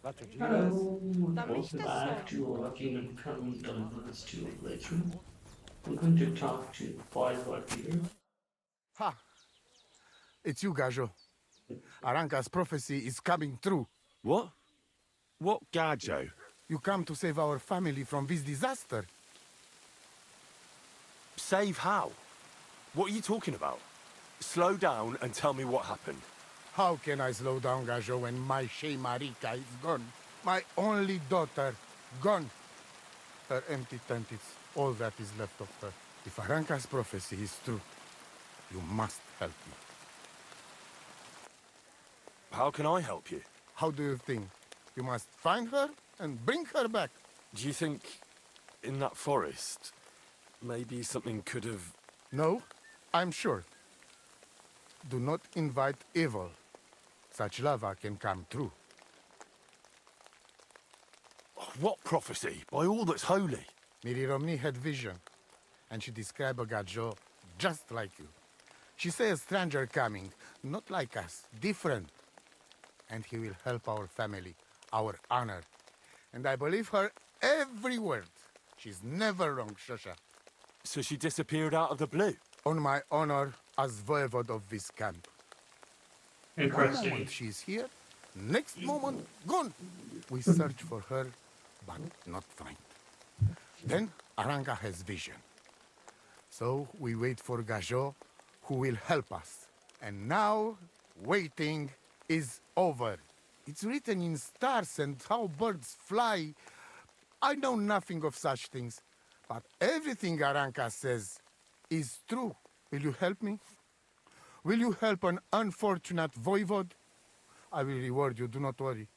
Hello, Também welcome está back só. to Kingdom Come Deliverance 2 playthrough. We're going to talk to Violet here. Ha! It's you, Gajo. Aranka's prophecy is coming true. What? What Gajo? You come to save our family from this disaster. Save how? What are you talking about? Slow down and tell me what happened. How can I slow down, Gajo, when my Shea Marika is gone? My only daughter, gone. Her empty tent is all that is left of her. If Aranka's prophecy is true, you must help me. How can I help you? How do you think? You must find her and bring her back. Do you think in that forest, maybe something could have... No, I'm sure. Do not invite evil. Such lava can come true. What prophecy? By all that's holy. Miri Romney had vision, and she described a Gajo just like you. She said a stranger coming, not like us, different. And he will help our family, our honor. And I believe her every word. She's never wrong, Shosha. So she disappeared out of the blue? On my honor as voivode of this camp. One Interesting. moment she's here, next moment gone. We search for her, but not find. Then Aranka has vision. So we wait for Gajo, who will help us. And now, waiting is over. It's written in stars and how birds fly. I know nothing of such things, but everything Aranka says is true. Will you help me? Will you help an unfortunate voivode? I will reward you, do not worry.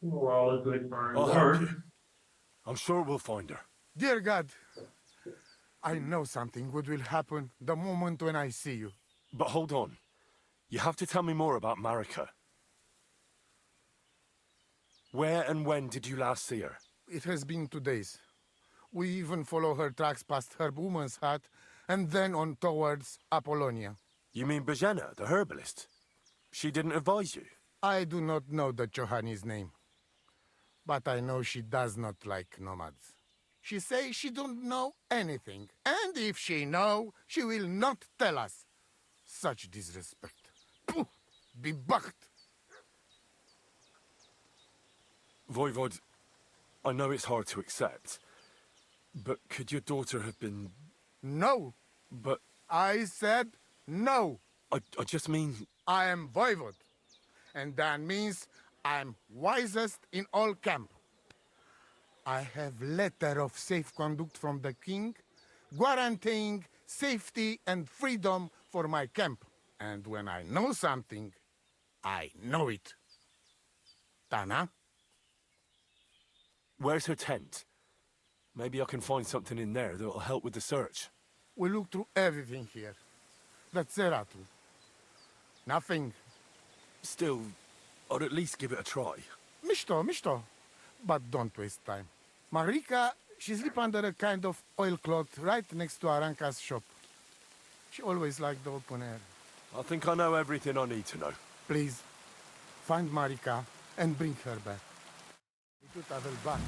We're all good for a I'll help you. word. I'm sure we'll find her. Dear God, I know something good will happen the moment when I see you. But hold on. You have to tell me more about Marika. Where and when did you last see her? It has been 2 days. We even follow her tracks past her woman's hut and then on towards Apollonia. You mean Bajena, the herbalist? She didn't advise you? I do not know the Johani's name, but I know she does not like nomads. She says she don't know anything, and if she know, she will not tell us. Such disrespect. Pooh! Be bucked! Voivod, I know it's hard to accept, but could your daughter have been... No! But I said no! I just mean... I am voivode, and that means I'm wisest in all camp. I have letter of safe conduct from the king, guaranteeing safety and freedom for my camp. And when I know something, I know it. Tana? Where's her tent? Maybe I can find something in there that'll help with the search. We look through everything here. The Ceratu. Nothing. Still, I'd at least give it a try. Mishto. But don't waste time. Marika, she sleep under a kind of oilcloth right next to Aranka's shop. She always liked the open air. I think I know everything I need to know. Please, find Marika and bring her back. Tout avec le bas,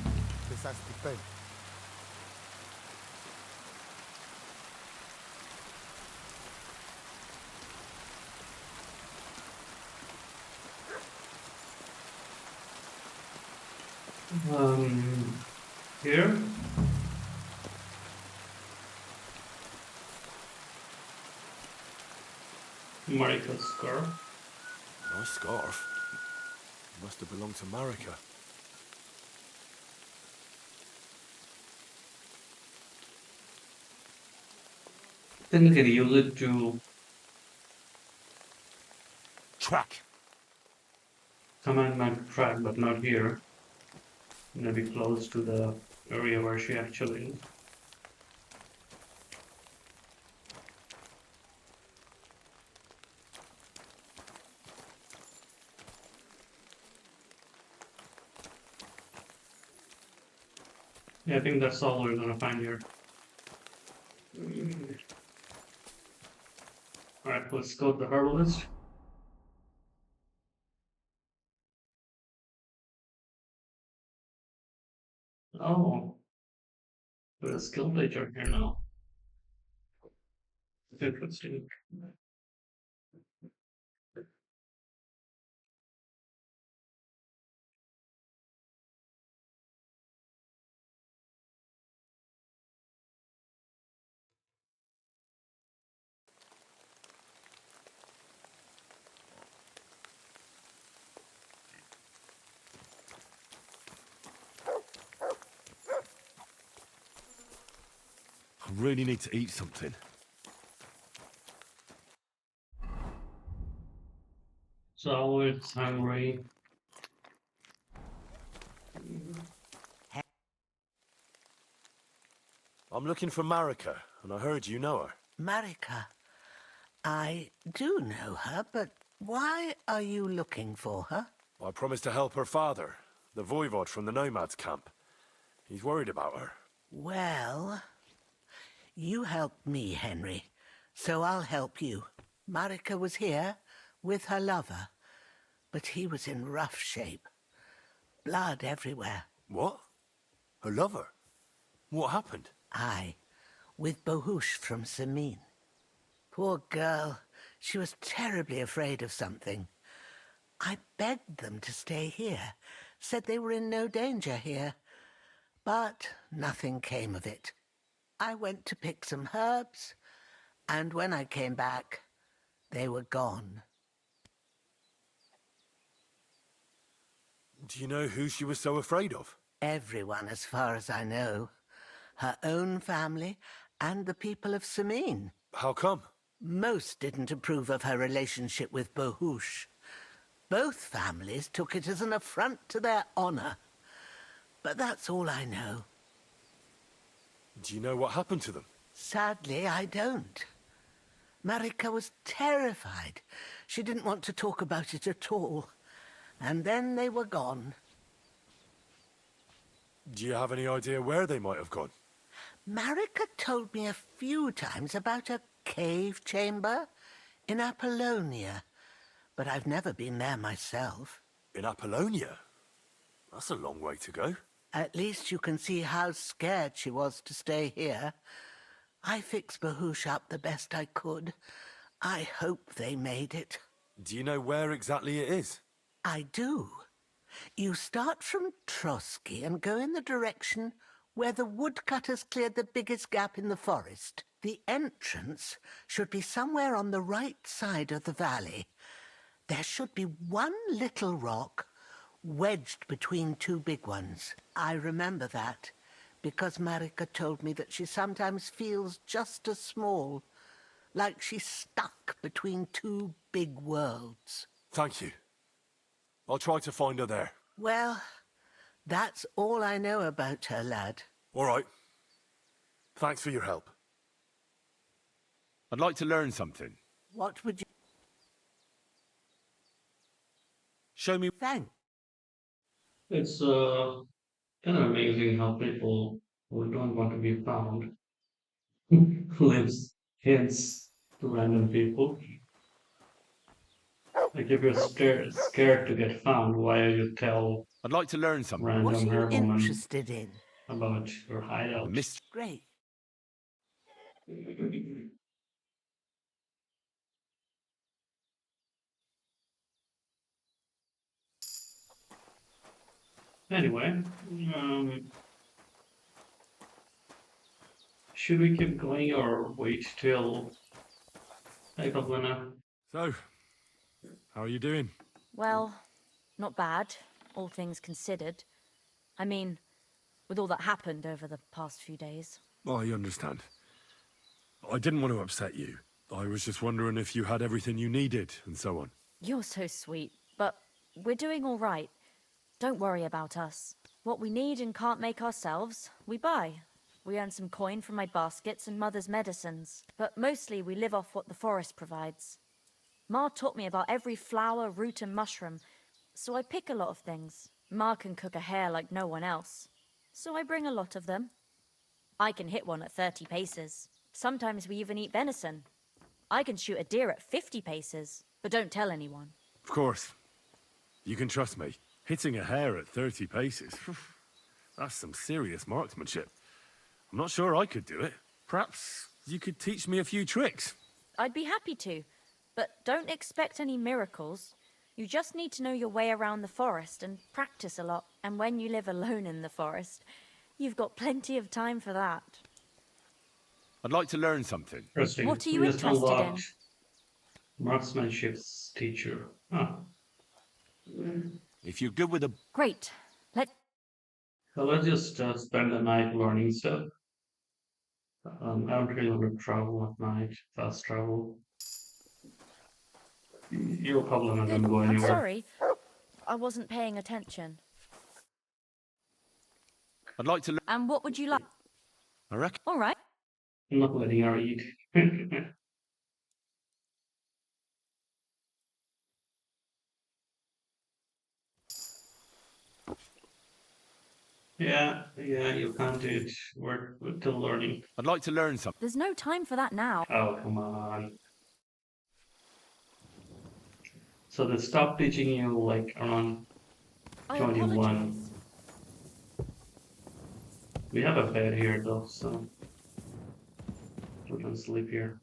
c'est ça stipend. Here? Marika's scarf. Nice scarf. Must have belonged to Marika. Then you can use it to Track! command my track, but not here. Maybe close to the area where she actually is. Yeah, I think that's all we're gonna find here. Alright, let's go to the herbalist. Oh, there's a skill picture here now. Interesting. I really need to eat something. So it's hungry. I'm looking for Marika, and I heard you know her. Marika. I do know her, but why are you looking for her? I promised to help her father, the voivod from the nomads camp. He's worried about her. Well, you helped me, Henry, so I'll help you. Marika was here with her lover, but he was in rough shape. Blood everywhere. What? Her lover? What happened? Aye, with Bohush from Samin. Poor girl, she was terribly afraid of something. I begged them to stay here, said they were in no danger here, but nothing came of it. I went to pick some herbs, and when I came back, they were gone. Do you know who she was so afraid of? Everyone, as far as I know. Her own family and the people of Samin. How come? Most didn't approve of her relationship with Bohush. Both families took it as an affront to their honor. But that's all I know. Do you know what happened to them? Sadly, I don't. Marika was terrified. She didn't want to talk about it at all. And then they were gone. Do you have any idea where they might have gone? Marika told me a few times about a cave chamber in Apollonia, but I've never been there myself. In Apollonia? That's a long way to go. At least you can see how scared she was to stay here. I fixed Bahush up the best I could. I hope they made it. Do you know where exactly it is? I do. You start from Trotsky and go in the direction where the woodcutters cleared the biggest gap in the forest. The entrance should be somewhere on the right side of the valley. There should be one little rock wedged between two big ones. I remember that because Marika told me that she sometimes feels just as small, like she's stuck between two big worlds. Thank you. I'll try to find her there. Well, that's all I know about her, lad. All right. Thanks for your help. I'd like to learn something. What would you... Show me. Thank. It's kind of amazing how people who don't want to be found lives hints to random people. Like if you're scared to get found, why you tell I'd like to learn something. What are random you herbwoman interested in? about your The hideout? mystery. Great. Anyway, should we keep going or wait till Ekelvina? So, how are you doing? Well, not bad, all things considered. I mean, with all that happened over the past few days. I understand. I didn't want to upset you. I was just wondering if you had everything you needed and so on. You're so sweet, but we're doing all right. Don't worry about us. What we need and can't make ourselves, we buy. We earn some coin from my baskets and Mother's medicines, but mostly we live off what the forest provides. Ma taught me about every flower, root and mushroom, so I pick a lot of things. Ma can cook a hare like no one else, so I bring a lot of them. I can hit one at 30 paces. Sometimes we even eat venison. I can shoot a deer at 50 paces, but don't tell anyone. Of course. You can trust me. Hitting a hare at 30 paces. That's some serious marksmanship. I'm not sure I could do it. Perhaps you could teach me a few tricks. I'd be happy to, but don't expect any miracles. You just need to know your way around the forest and practice a lot. And when you live alone in the forest, you've got plenty of time for that. I'd like to learn something. Interesting. What are you We just interested in? unlocked marksmanship's teacher. Huh. If you're good with a... Great. Let So let's just spend the night learning stuff. I don't really want to travel at night, fast travel. You're probably not going Good. to go I'm anywhere. sorry. I wasn't paying attention. I'd like to learn... And what would you like? I reckon... All right. I'm not letting her eat. Yeah, you can't do it. We're still learning. I'd like to learn something. There's no time for that now. Oh, come on. So they stopped teaching you like around I 21. apologize. We have a bed here though, so we can sleep here.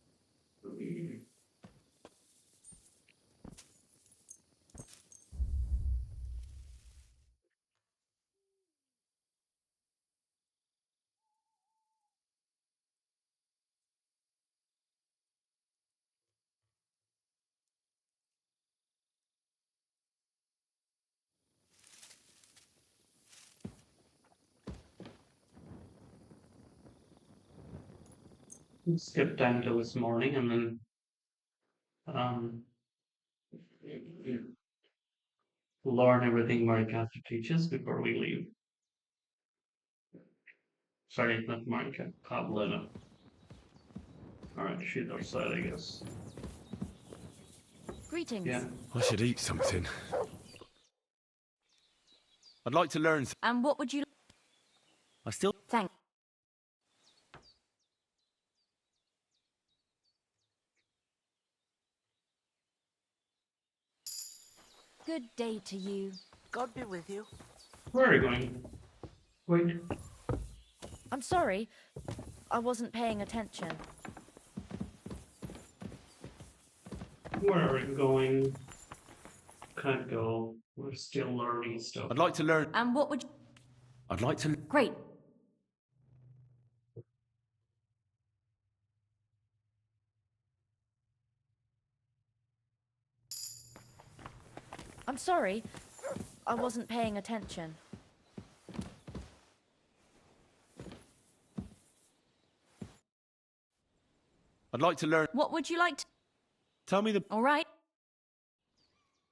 Skip time till this morning and then um, learn everything Marika teaches before we leave. Sorry, not Marika, Kablina. Alright, she's outside, I guess. Greetings. Yeah. I should eat something. I'd like to learn... And what would you I still... thank? Good day to you. God be with you. Where are you going? Wait. I'm sorry. I wasn't paying attention. Where are you going? Can't go. We're still learning stuff. I'd like to learn... And what would you... I'd like to... Great. I'm sorry. I wasn't paying attention. I'd like to learn... What would you like to... Tell me the... All right.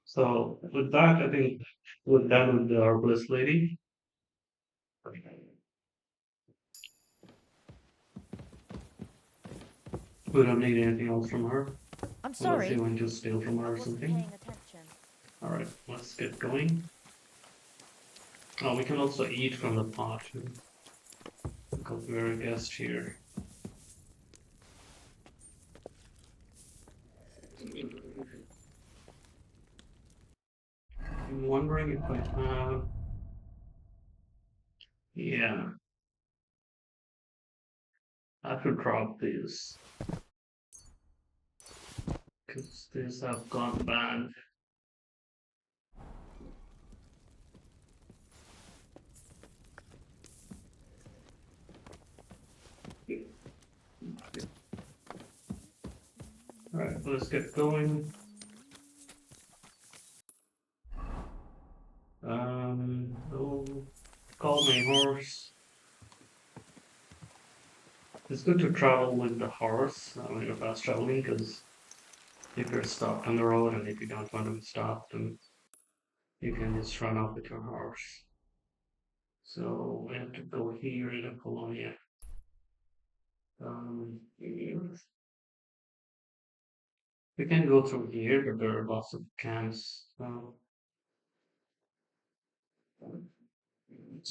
So with that, I think we're done with the herbalist lady. We don't need anything else from her. I'm Unless sorry. you want to steal from her I or wasn't something. paying attention. Alright, let's get going. Oh, we can also eat from the pot because we're a guest here. I'm wondering if I have. Yeah, I could drop these because these have gone bad. Alright, let's get going. Oh, call my horse. It's good to travel with the horse when you're fast traveling because if you're stopped on the road and if you don't want to be stopped, then you can just run off with your horse. So we have to go here in Colonia. Yes. We can go through here, but there are lots of camps.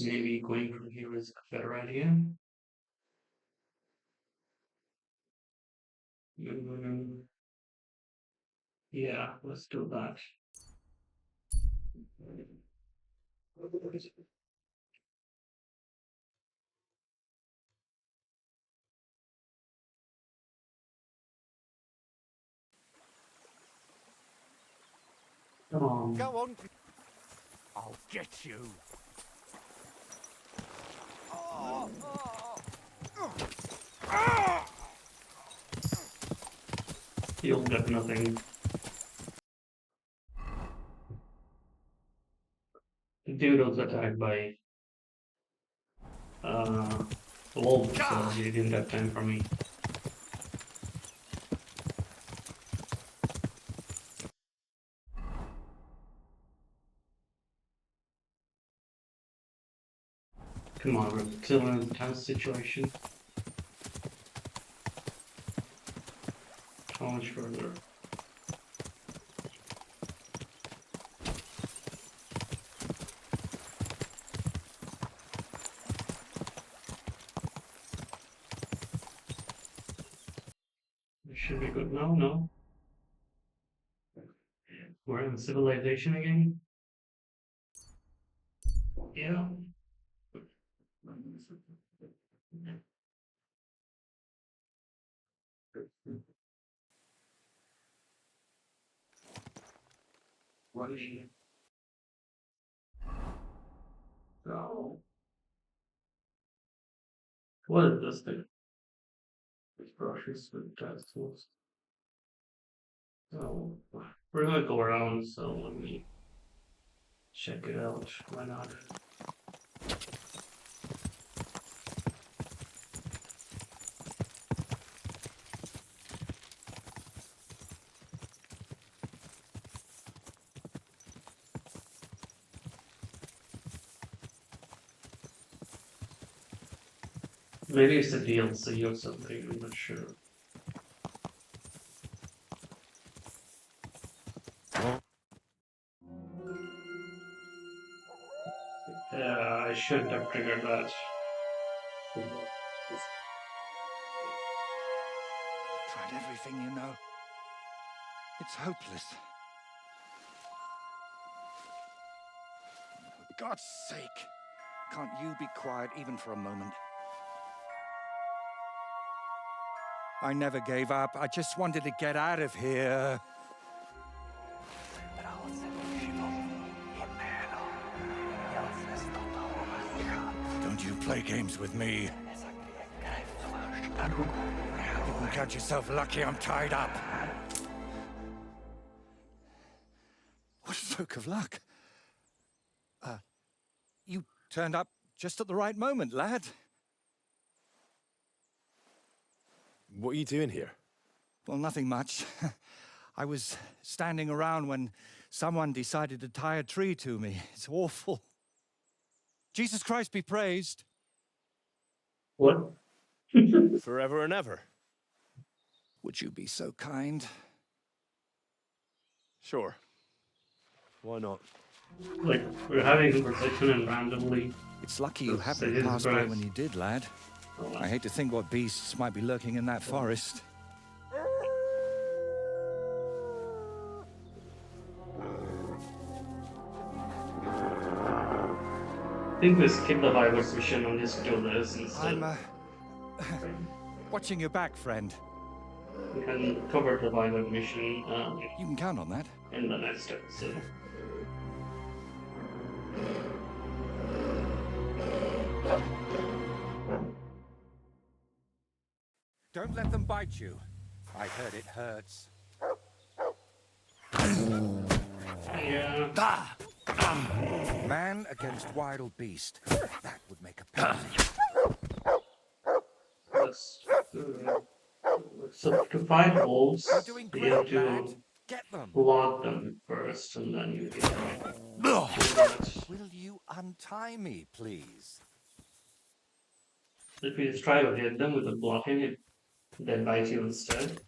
Maybe going from here is a better idea. Mm, yeah, let's do that. Come on. Go on. I'll get you. You'll get nothing. The dude was attacked by wolves, so he didn't have time for me. Come on, we're still in a tense situation. How much further? It should be good now, no? We're in civilization again? Yeah. What is she? No. What is this thing? These brushes with tools. So we're gonna go around, so let me check it out. Why not? Maybe it's a DLC or something, I'm not sure. Yeah, I shouldn't have triggered that. Tried everything, you know. It's hopeless. For God's sake, can't you be quiet even for a moment? I never gave up. I just wanted to get out of here. Don't you play games with me. You can count yourself lucky I'm tied up. What a stroke of luck. You turned up just at the right moment, lad. What are you doing here? Well, nothing much. I was standing around when someone decided to tie a tree to me. It's awful. Jesus Christ be praised. What? Forever and ever? Would you be so kind? Sure. Why not? Like, we're having a conversation and randomly It's lucky you just happened say to his pass by grace. when you did, lad. Oh, I hate to think what beasts might be lurking in that forest. I think we skipped the virus mission and just do this instead. I'm, watching your back, friend. We can cover the virus mission You can count on that. in the next episode. Don't let them bite you. I heard it hurts. Yeah. Man against wild beast. That would make a penalty. Let's, so to fight wolves, You're doing you have great, lad. to Get them. log them first, and then you can do that. Will you untie me, please? If you try to hit them with a blocking, it they bite you instead.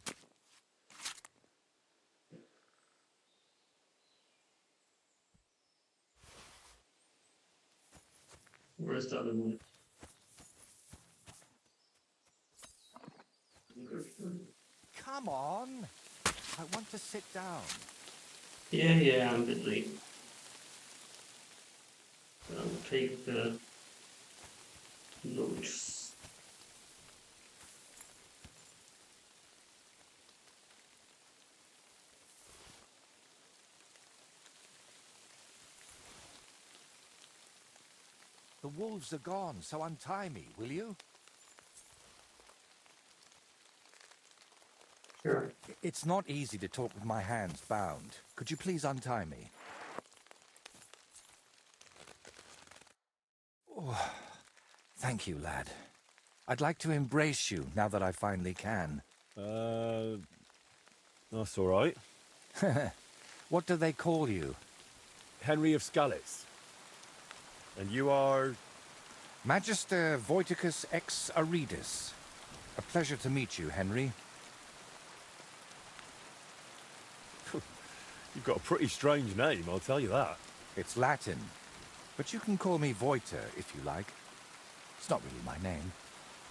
Where's the other one? Come on. I want to sit down. Yeah, I'm busy. I'll take the notes. The wolves are gone, so untie me, will you? Sure. It's not easy to talk with my hands bound. Could you please untie me? Oh, thank you, lad. I'd like to embrace you now that I finally can. That's all right. What do they call you? Henry of Scalitz. And you are... Magister Voiticus ex Aridus. A pleasure to meet you, Henry. You've got a pretty strange name, I'll tell you that. It's Latin, but you can call me Voiter if you like. It's not really my name,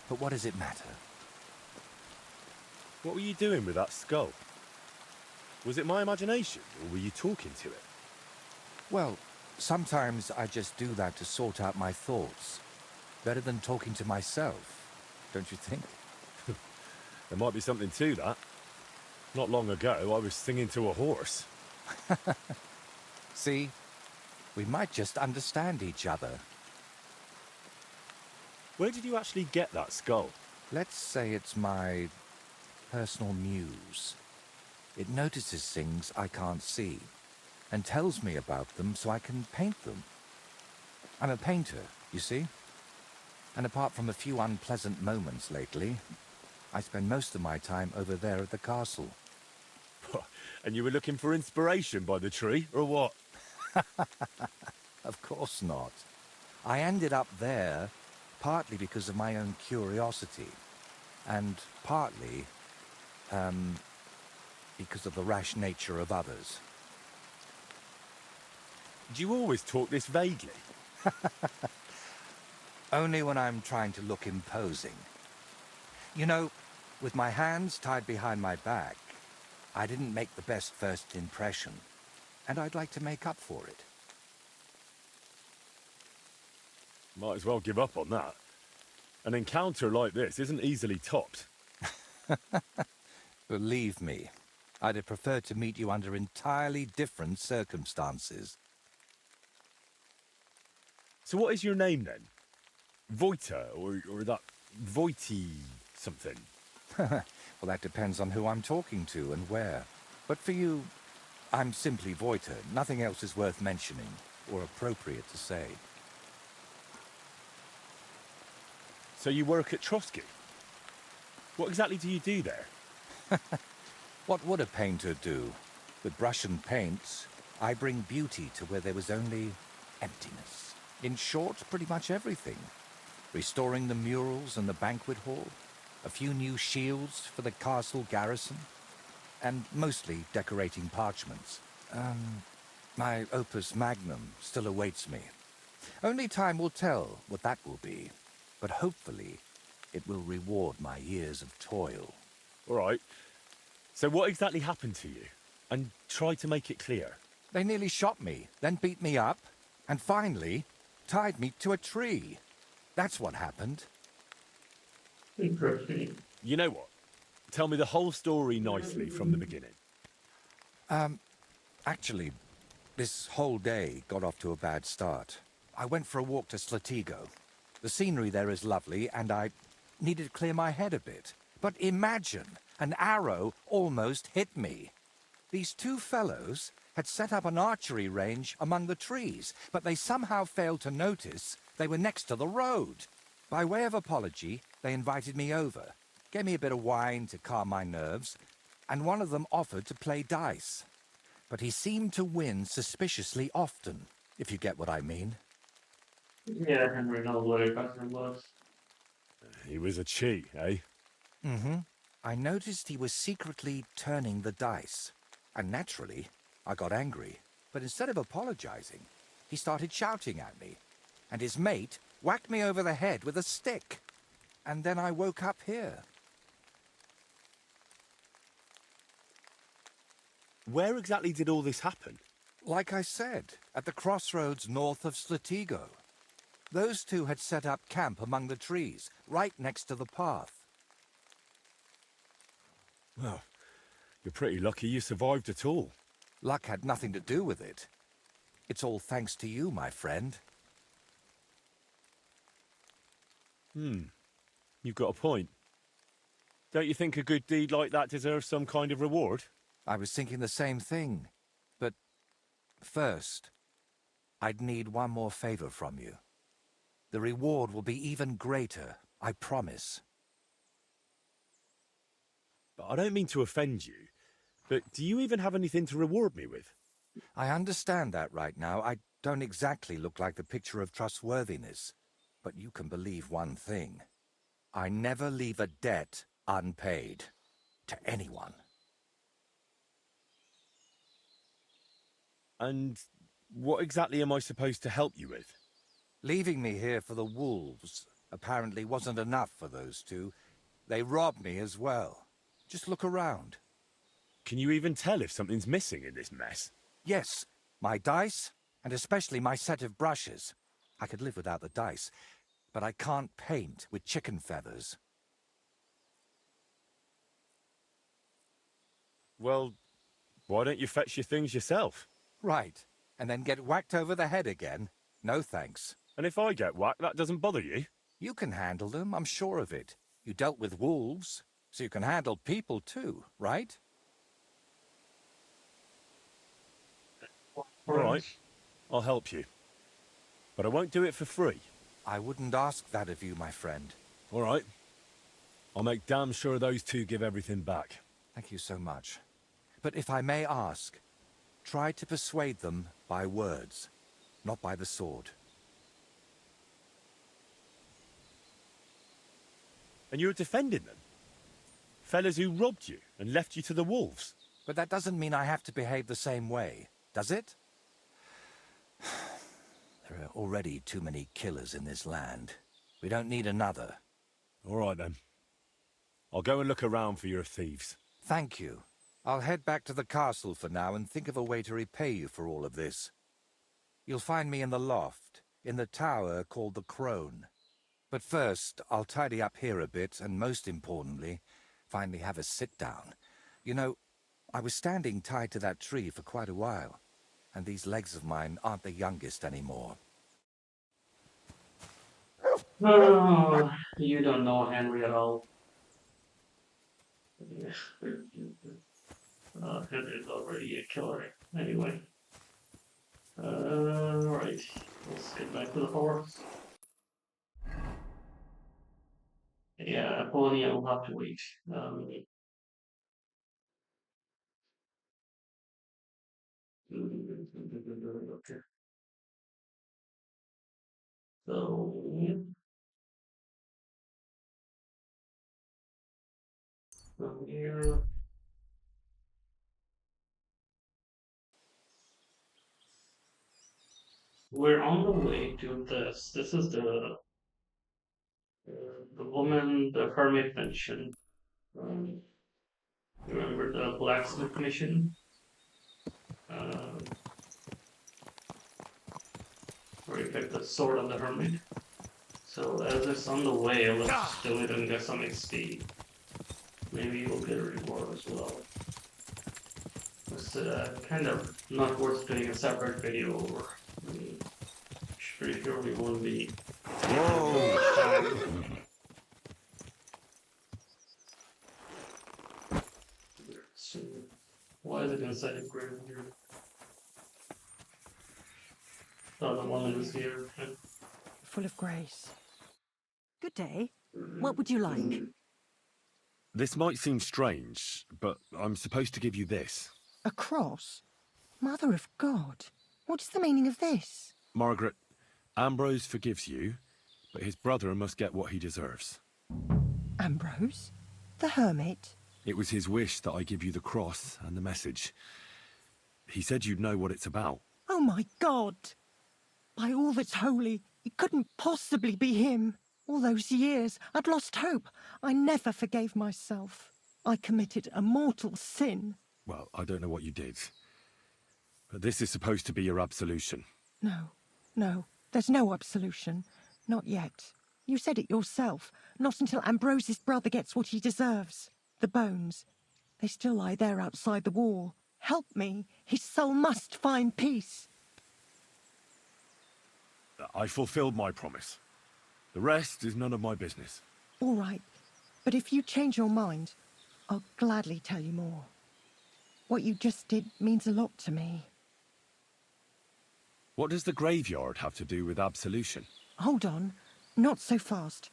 but what does it matter? What were you doing with that skull? Was it my imagination, or were you talking to it? Well, sometimes I just do that to sort out my thoughts. Better than talking to myself, don't you think? There might be something to that. Not long ago, I was singing to a horse. See? We might just understand each other. Where did you actually get that skull? Let's say it's my personal muse. It notices things I can't see and tells me about them so I can paint them. I'm a painter, you see? And apart from a few unpleasant moments lately, I spend most of my time over there at the castle. And you were looking for inspiration by the tree, or what? Of course not. I ended up there partly because of my own curiosity, and partly, because of the rash nature of others. Do you always talk this vaguely? Only when I'm trying to look imposing. You know, with my hands tied behind my back, I didn't make the best first impression, and I'd like to make up for it. Might as well give up on that. An encounter like this isn't easily topped. Believe me, I'd have preferred to meet you under entirely different circumstances. So what is your name then? Voita, or that Voity something? Well, that depends on who I'm talking to and where. But for you, I'm simply Voiter. Nothing else is worth mentioning, or appropriate to say. So you work at Trotsky? What exactly do you do there? What would a painter do? With brush and paint, I bring beauty to where there was only emptiness. In short, pretty much everything. Restoring the murals and the banquet hall, a few new shields for the castle garrison, and mostly decorating parchments. My opus magnum still awaits me. Only time will tell what that will be, but hopefully it will reward my years of toil. All right. So what exactly happened to you? And try to make it clear. They nearly shot me, then beat me up, and finally tied me to a tree. That's what happened. Interesting. You know what? Tell me the whole story nicely from the beginning. Actually, this whole day got off to a bad start. I went for a walk to Slatigo. The scenery there is lovely, and I needed to clear my head a bit. But imagine, an arrow almost hit me. These two fellows had set up an archery range among the trees, but they somehow failed to notice they were next to the road. By way of apology, they invited me over, gave me a bit of wine to calm my nerves, and one of them offered to play dice. But he seemed to win suspiciously often, if you get what I mean. Yeah, Henry knows what a custom was. He was a cheat, eh? Mm-hmm. I noticed he was secretly turning the dice. And naturally, I got angry. But instead of apologizing, he started shouting at me. And his mate whacked me over the head with a stick. And then I woke up here. Where exactly did all this happen? Like I said, at the crossroads north of Slatigo. Those two had set up camp among the trees, right next to the path. Well, you're pretty lucky you survived at all. Luck had nothing to do with it. It's all thanks to you, my friend. You've got a point. Don't you think a good deed like that deserves some kind of reward? I was thinking the same thing. But first, I'd need one more favor from you. The reward will be even greater, I promise. But I don't mean to offend you, but do you even have anything to reward me with? I understand that right now. I don't exactly look like the picture of trustworthiness. But you can believe one thing. I never leave a debt unpaid. To anyone. And what exactly am I supposed to help you with? Leaving me here for the wolves apparently wasn't enough for those two. They robbed me as well. Just look around. Can you even tell if something's missing in this mess? Yes, my dice, and especially my set of brushes. I could live without the dice, but I can't paint with chicken feathers. Well, why don't you fetch your things yourself? Right, and then get whacked over the head again? No thanks. And if I get whacked, that doesn't bother you? You can handle them, I'm sure of it. You dealt with wolves, so you can handle people too, right? All right, I'll help you. But I won't do it for free. I wouldn't ask that of you, my friend. All right. I'll make damn sure those two give everything back. Thank you so much. But if I may ask, try to persuade them by words, not by the sword. And you're defending them? Fellas who robbed you and left you to the wolves? But that doesn't mean I have to behave the same way, does it? There are already too many killers in this land. We don't need another. All right, then. I'll go and look around for your thieves. Thank you. I'll head back to the castle for now and think of a way to repay you for all of this. You'll find me in the loft, in the tower called the Crone. But first, I'll tidy up here a bit, and most importantly, finally have a sit-down. You know, I was standing tied to that tree for quite a while, and these legs of mine aren't the youngest anymore. Oh, you don't know Henry at all. Henry's already a killer. Anyway. Right. Let's get back to the horse. Yeah, Apollonia will have to wait. Okay. So, from here. We're on the way to this. This is the woman the hermit mentioned. Um, remember the blacksmith mission? Where you pick the sword of the hermit. So as it's on the way, let's do it and get some XP. Maybe you'll get a reward as well. It's kind of not worth doing a separate video over. I mean, pretty sure we won't be. Whoa! So, why is it inside a grave here? Oh, the woman is here. Full of grace. Good day. What would you like? This might seem strange, but I'm supposed to give you this. A cross? Mother of God. What is the meaning of this? Margaret, Ambrose forgives you, but his brother must get what he deserves. Ambrose? The hermit? It was his wish that I give you the cross and the message. He said you'd know what it's about. Oh my God! By all that's holy, it couldn't possibly be him. All those years, I'd lost hope. I never forgave myself. I committed a mortal sin. Well, I don't know what you did. But this is supposed to be your absolution. No, there's no absolution. Not yet. You said it yourself. Not until Ambrose's brother gets what he deserves. The bones. They still lie there outside the wall. Help me. His soul must find peace. I fulfilled my promise. The rest is none of my business. All right, but if you change your mind, I'll gladly tell you more. What you just did means a lot to me. What does the graveyard have to do with absolution? Hold on, not so fast.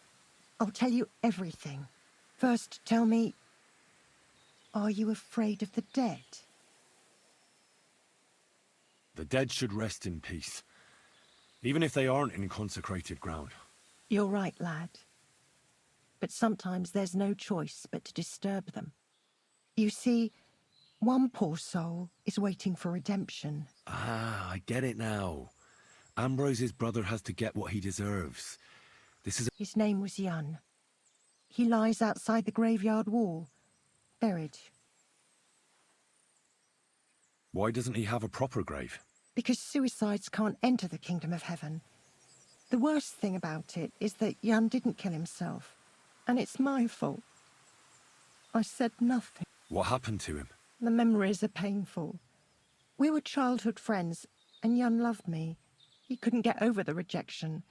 I'll tell you everything. First, tell me, are you afraid of the dead? The dead should rest in peace, even if they aren't in consecrated ground. You're right, lad. But sometimes there's no choice but to disturb them. You see, one poor soul is waiting for redemption. Ah, I get it now. Ambrose's brother has to get what he deserves. His name was Jan. He lies outside the graveyard wall, buried. Why doesn't he have a proper grave? Because suicides can't enter the kingdom of heaven. The worst thing about it is that Jan didn't kill himself. And it's my fault. I said nothing. What happened to him? The memories are painful. We were childhood friends, and Jan loved me. He couldn't get over the rejection.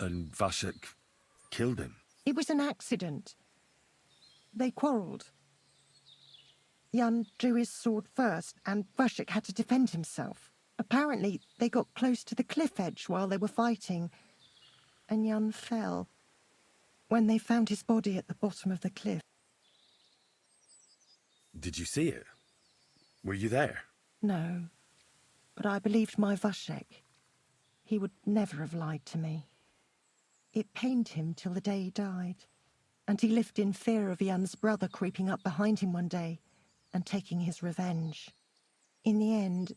And Vashek killed him? It was an accident. They quarrelled. Jan drew his sword first, and Vashek had to defend himself. Apparently, they got close to the cliff edge while they were fighting, and Jan fell. When they found his body at the bottom of the cliff. Did you see it? Were you there? No, but I believed my Vashek. He would never have lied to me. It pained him till the day he died, and he lived in fear of Jan's brother creeping up behind him one day and taking his revenge. In the end...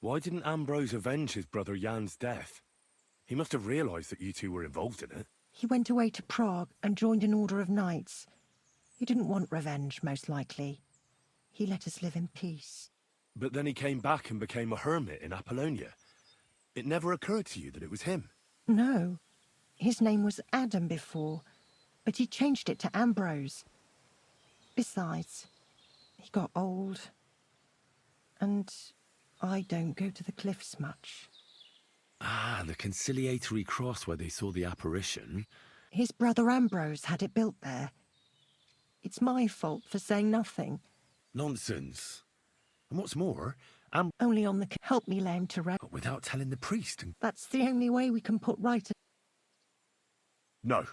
Why didn't Ambrose avenge his brother Jan's death? He must have realized that you two were involved in it. He went away to Prague and joined an order of knights. He didn't want revenge, most likely. He let us live in peace. But then he came back and became a hermit in Apollonia. It never occurred to you that it was him? No. His name was Adam before, but he changed it to Ambrose. Besides, he got old. And I don't go to the cliffs much. Ah, the conciliatory cross where they saw the apparition. His brother Ambrose had it built there. It's my fault for saying nothing. Nonsense. And what's more, Only on the... Help me lay him to rest. But without telling the priest and... That's the only way we can put right... No,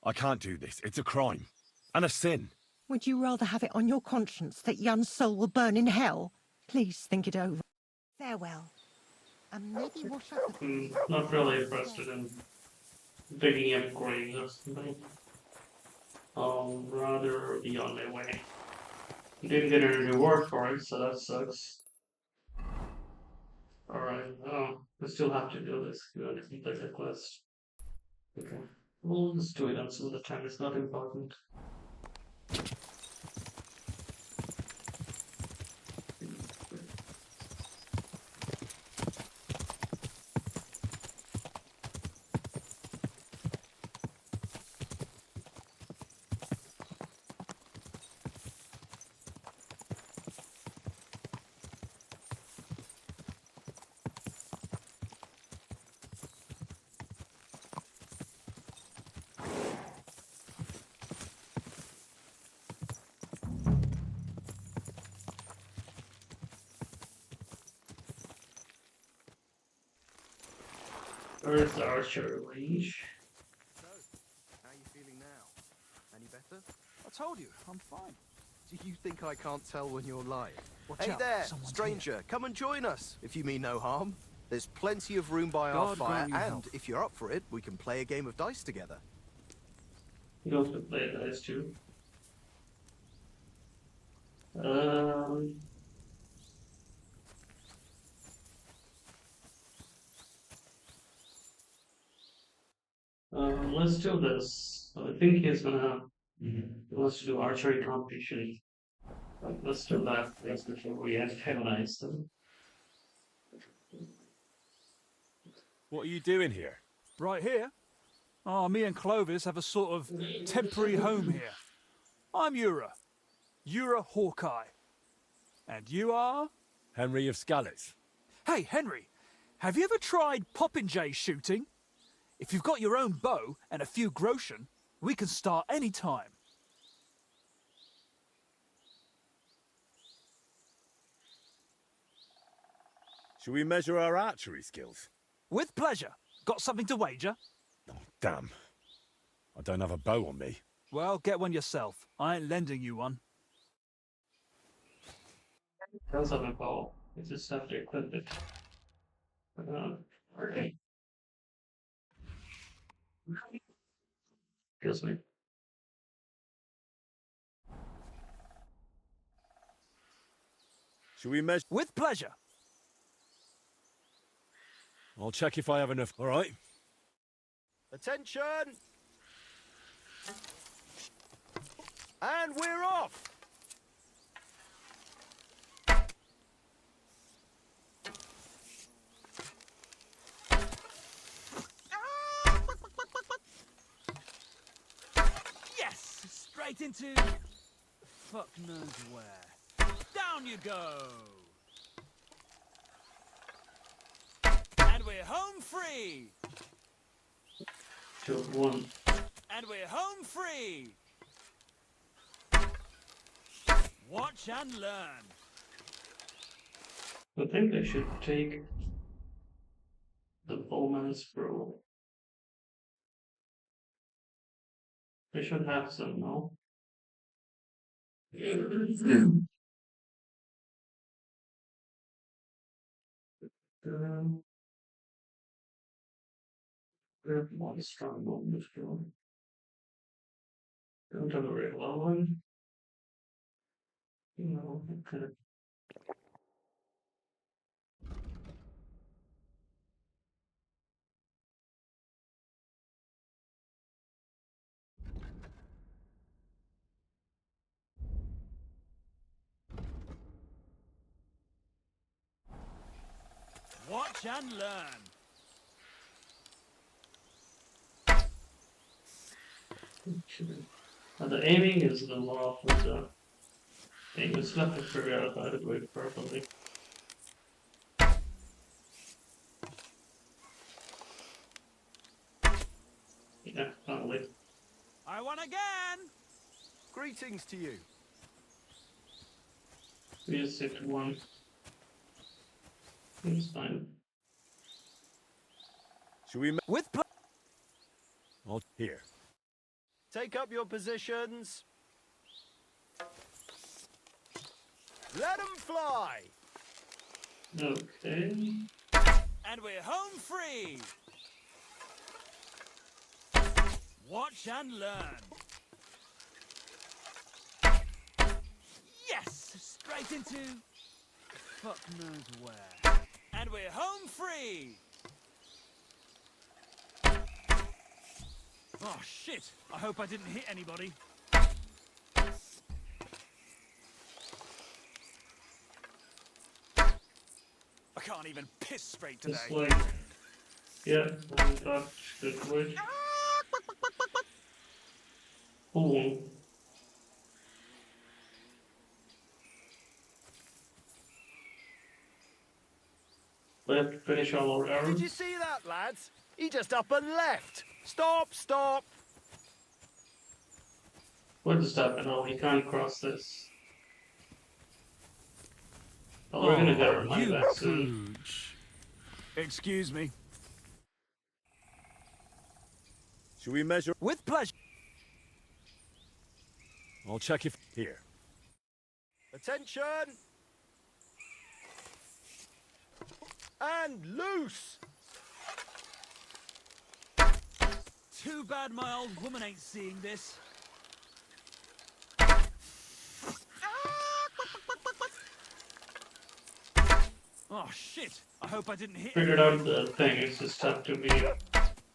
I can't do this. It's a crime. And a sin. Would you rather have it on your conscience that Jan's soul will burn in hell? Please think it over. Farewell. And maybe wash up the... Not really interested in digging up graves or something. I'll rather be on my way. Didn't get any reward for it, so that sucks. Alright, oh, I still have to do this. You want to complete the quest. Okay. We'll just do it on some of the time, it's not important. Where's the archer range? So, how are you feeling now? Any better? I told you, I'm fine. Do you think I can't tell when you're lying? Watch hey out, there, someone's stranger, here. come and join us, if you mean no harm. There's plenty of room by our God fire, grant you and health. if you're up for it, we can play a game of dice together. You also play dice too. Let's do this. I think he's gonna let's do archery competition. Let's do that first before we antagonize them. What are you doing here? Right here? Oh, me and Clovis have a sort of temporary home here. I'm Ura Hawkeye. And you are? Henry of Scalitz. Hey, Henry, have you ever tried popinjay shooting? If you've got your own bow and a few groschen, we can start any time. Shall we measure our archery skills? With pleasure. Got something to wager? Oh, damn. I don't have a bow on me. Well, get one yourself. I ain't lending you one. Does have a bow. You just have to equip it. Alright. Excuse me. Shall we measure? With pleasure. I'll check if I have enough. All right. Attention! And we're off! Yes! Straight into... fuck knows where. Down you go! And we're home free! Shoot one. And we're home free! Watch and learn. I think they should take the bowman's scroll. They should have some, no? We have one strong bowman's scroll. Don't have a very low one. No, okay. Watch and learn. The aiming is the law for the thing. It's left to figure out how to do it properly. Yeah, finally. I won again! Greetings to you. We just hit one. It's fine. Shall we? With Oh, here. Take up your positions. Let them fly! Okay. And we're home free! Watch and learn. Yes! Straight into... fuck knows where. And we're home free! Oh, shit! I hope I didn't hit anybody. I can't even piss straight today. Just like, yeah, one touch, good twitch. Boom. Let's finish all our arrows. Did you see that, lads? He just up and left. Stop, stop. What just happened? Oh, he can't cross this. Oh, we're gonna get our money back soon. Excuse me. Shall we measure? With pleasure. I'll check if here. Attention! And loose! Too bad my old woman ain't seeing this. Oh shit! I hope I didn't hit. Figured out the thing, it's just have to be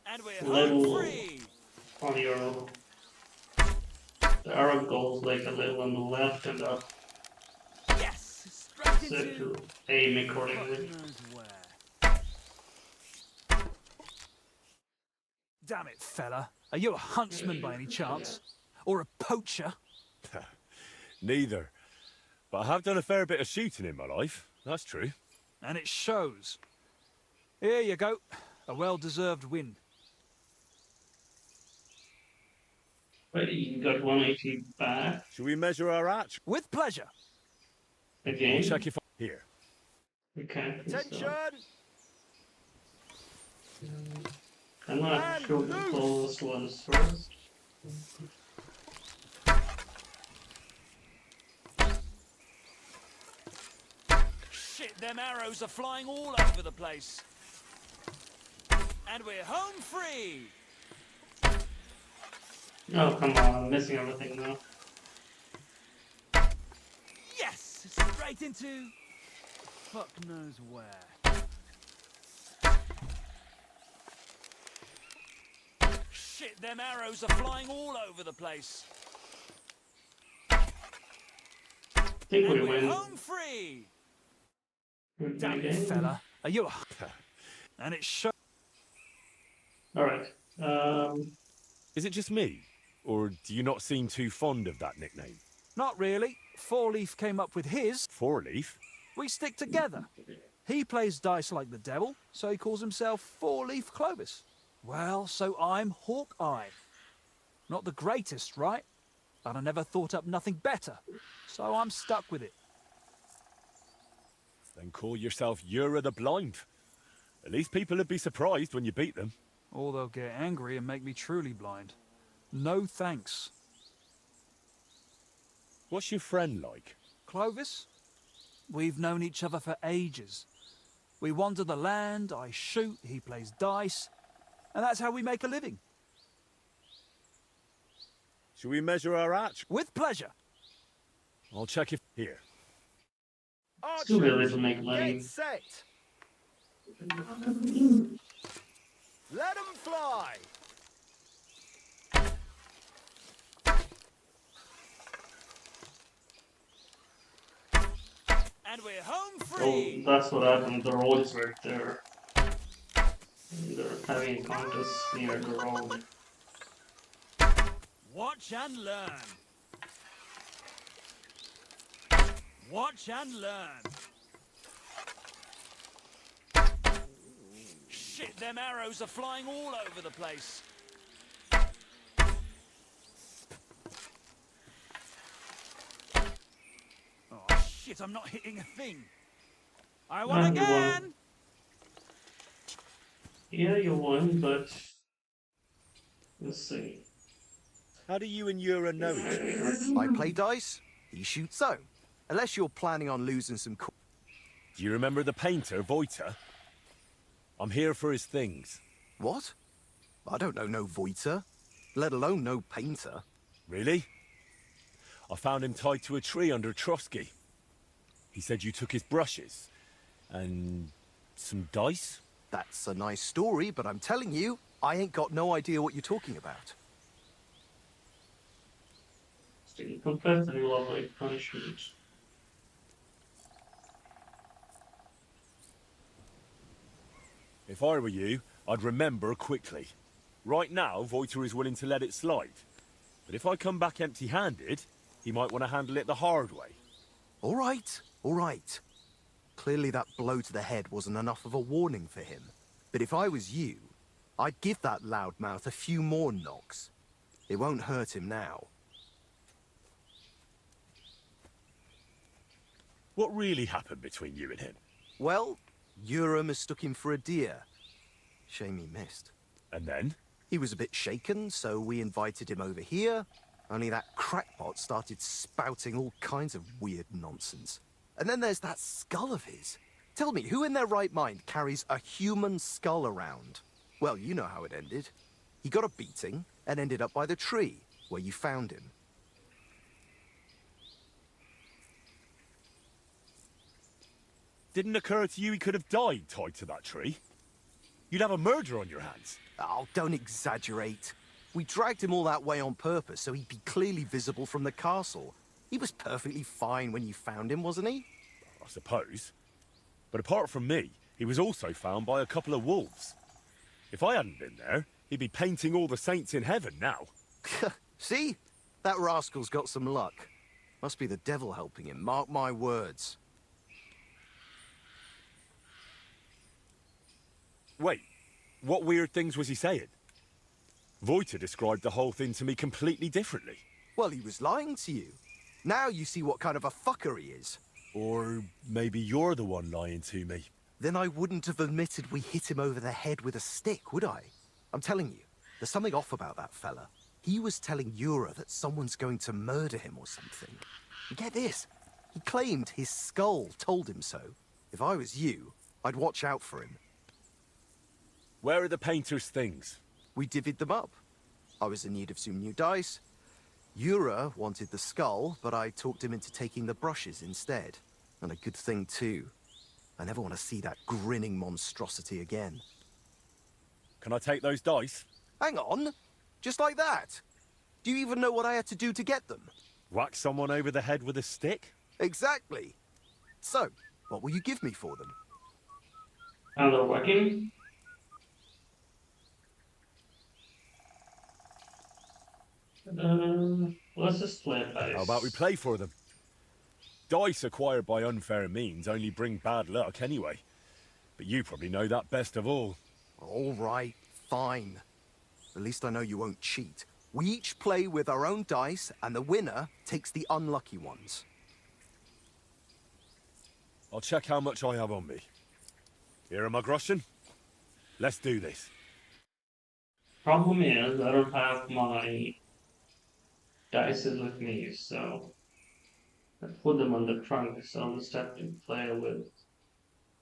And we're home little free. on your... The arrow goes like a little on the left and up, Yes, straight so into. to aim accordingly. God knows where. Damn it, fella. Are you a huntsman by any chance? Or a poacher? Neither. But I have done a fair bit of shooting in my life. That's true. And it shows. Here you go. A well-deserved win. But you got 180 back Should we measure our arch? With pleasure. I'll again. check if I... Here. Okay, Attention! I'm gonna And show the loose! closest ones first. Shit, them arrows are flying all over the place. And we're home free! Oh, come on, I'm missing everything now. Yes! Straight into... fuck knows where. Shit, them arrows are flying all over the place. I think And we we're win. home free! Win Damn it, again. fella. Are you a... and it's show... Alright. Is it just me? Or do you not seem too fond of that nickname? Not really. Four Leaf came up with his. Four Leaf? We stick together. He plays dice like the devil, so he calls himself Four Leaf Clovis. Well, so I'm Hawkeye. Not the greatest, right? But I never thought up nothing better, so I'm stuck with it. Then call yourself Yura the Blind. At least people would be surprised when you beat them. Or they'll get angry and make me truly blind. No thanks. What's your friend like? Clovis? We've known each other for ages. We wander the land, I shoot, he plays dice, and that's how we make a living. Should we measure our arch? With pleasure. I'll check if... Here. Still Archers, really to make money. get set! Let them fly! And we're home Oh, free! that's what happened. The road's right there. They're having a contest near the road. Watch and learn. Watch and learn. Shit, them arrows are flying all over the place. Oh shit, I'm not hitting a thing. I won Ah, you won. again! Yeah, you won, but let's see. How do you and Yura know each other? I play dice, he shoots zone. Unless you're planning on losing some Do you remember the painter, Voita? I'm here for his things. What? I don't know no Voiter, let alone no painter. Really? I found him tied to a tree under Trotsky. He said you took his brushes. And... some dice? That's a nice story, but I'm telling you, I ain't got no idea what you're talking about. Still confess and you love like punishment. If I were you, I'd remember quickly. Right now, Voiter is willing to let it slide. But if I come back empty-handed, he might want to handle it the hard way. All right, all right. Clearly that blow to the head wasn't enough of a warning for him. But if I was you, I'd give that loudmouth a few more knocks. It won't hurt him now. What really happened between you and him? Well, Yura mistook him for a deer. Shame he missed. And then? He was a bit shaken, so we invited him over here. Only that crackpot started spouting all kinds of weird nonsense. And then there's that skull of his. Tell me, who in their right mind carries a human skull around? Well, you know how it ended. He got a beating and ended up by the tree, where you found him. Didn't occur to you he could have died tied to that tree? You'd have a murder on your hands. Oh, don't exaggerate. We dragged him all that way on purpose so he'd be clearly visible from the castle. He was perfectly fine when you found him, wasn't he? I suppose. But apart from me, he was also found by a couple of wolves. If I hadn't been there, he'd be painting all the saints in heaven now. See? That rascal's got some luck. Must be the devil helping him, mark my words. Wait, what weird things was he saying? Voiter described the whole thing to me completely differently. Well, he was lying to you. Now you see what kind of a fucker he is. Or maybe you're the one lying to me. Then I wouldn't have admitted we hit him over the head with a stick, would I? I'm telling you, there's something off about that fella. He was telling Yura that someone's going to murder him or something. And get this, he claimed his skull told him so. If I was you, I'd watch out for him. Where are the painter's things? We divvied them up. I was in need of some new dice. Yura wanted the skull, but I talked him into taking the brushes instead. And a good thing, too. I never want to see that grinning monstrosity again. Can I take those dice? Hang on! Just like that? Do you even know what I had to do to get them? Whack someone over the head with a stick? Exactly. So, what will you give me for them? Another whacking? Let's just play dice. How about we play for them? Dice acquired by unfair means only bring bad luck anyway. But you probably know that best of all. All right, fine. At least I know you won't cheat. We each play with our own dice, and the winner takes the unlucky ones. I'll check how much I have on me. Here are my groschen. Let's do this. Problem is, I don't have my dices with me, so I put them on the trunk, so I'll just have to play with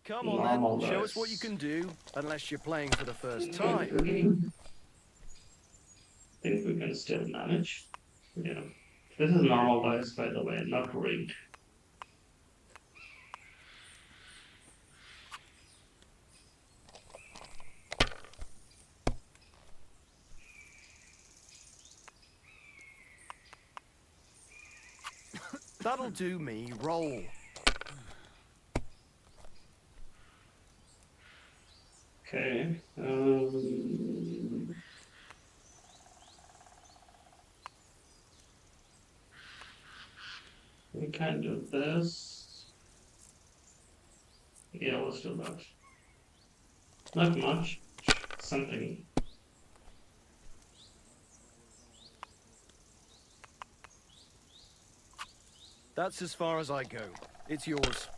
Come on normal then, dice. show us what you can do, unless you're playing for the first I time. think we can still manage. Yeah. This is normal dice, by the way, not rigged. That'll do me, roll. Okay. We can do this. Yeah, let's do that. Not much. Something. That's as far as I go. It's yours.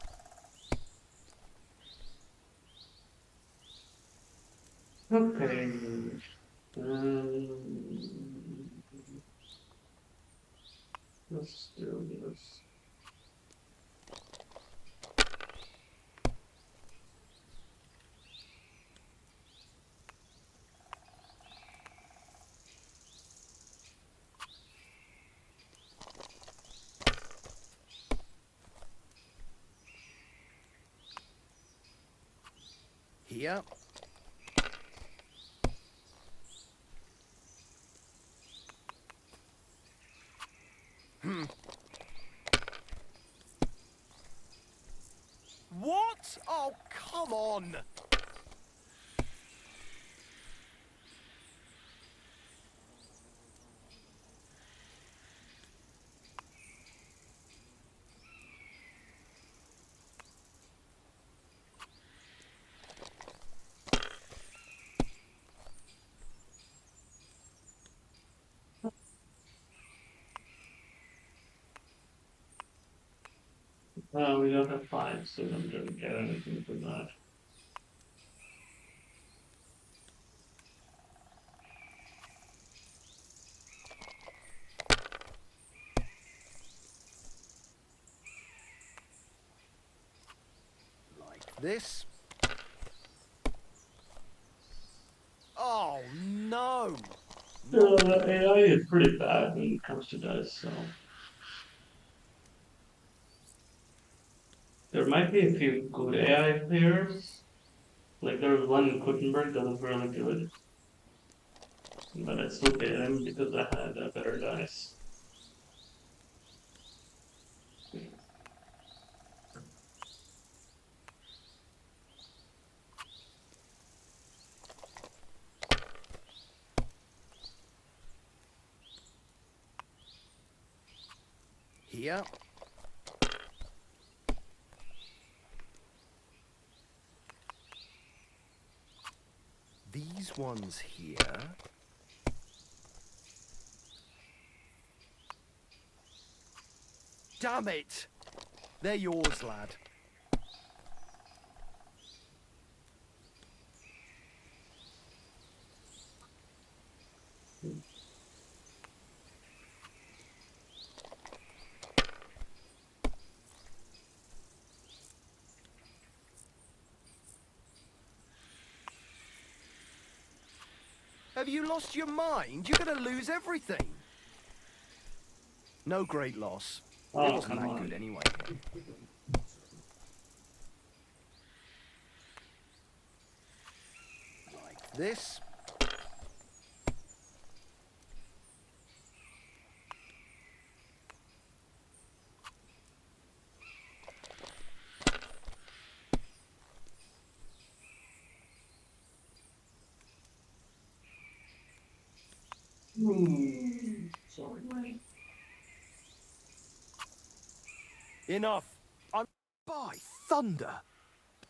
Okay. Let's do this. Here. What? Oh, come on! We don't have five, so we don't really get anything from that. Like this. Oh, no! The AI is pretty bad when it comes to dice, so. There might be a few good AI players. Like there was one in Gutenberg that was really good. But I still beat him because I had better dice. Here. These ones here. Damn it! They're yours, lad. Have you lost your mind? You're gonna lose everything. No great loss. It Oh, wasn't come that on. good anyway. Like this. Sorry, mate. Enough. By thunder!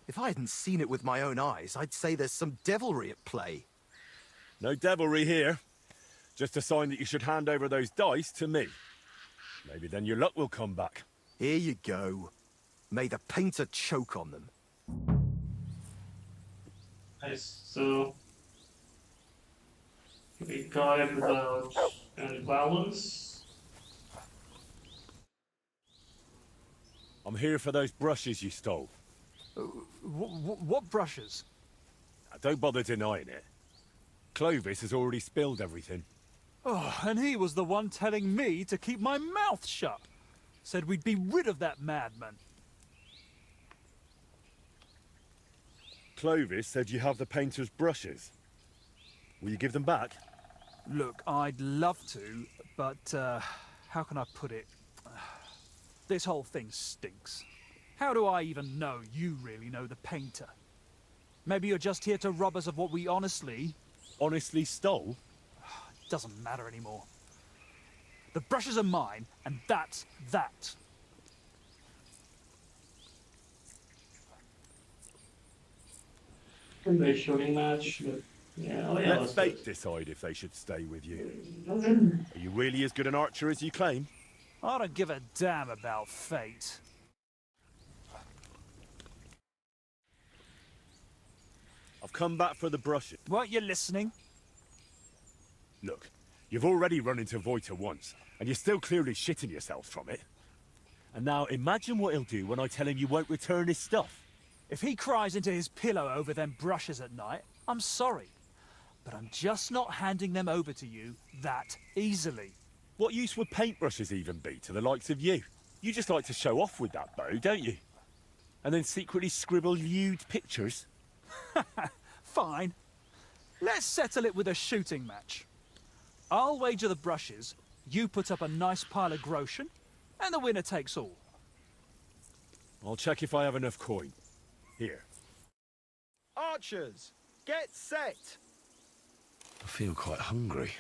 If I hadn't seen it with my own eyes, I'd say there's some devilry at play. No devilry here. Just a sign that you should hand over those dice to me. Maybe then your luck will come back. Here you go. May the painter choke on them. Nice. So we guide without any balance. I'm here for those brushes you stole. What brushes? Now, don't bother denying it. Clovis has already spilled everything. Oh, and he was the one telling me to keep my mouth shut. Said we'd be rid of that madman. Clovis said you have the painter's brushes. Will you give them back? Look, I'd love to, but how can I put it? This whole thing stinks. How do I even know you really know the painter? Maybe you're just here to rob us of what we honestly stole? Doesn't matter anymore. The brushes are mine, and that's that. Can be a shooting match, but yeah, oh yeah, Let let's fate decide if they should stay with you. Are you really as good an archer as you claim? I don't give a damn about fate. I've come back for the brushes. Weren't you listening? Look, you've already run into Voiter once, and you're still clearly shitting yourself from it. And now imagine what he'll do when I tell him you won't return his stuff. If he cries into his pillow over them brushes at night, I'm sorry. But I'm just not handing them over to you that easily. What use would paintbrushes even be to the likes of you? You just like to show off with that bow, don't you? And then secretly scribble lewd pictures? Fine. Let's settle it with a shooting match. I'll wager the brushes, you put up a nice pile of groschen, and the winner takes all. I'll check if I have enough coin. Here. Archers, get set! I feel quite hungry.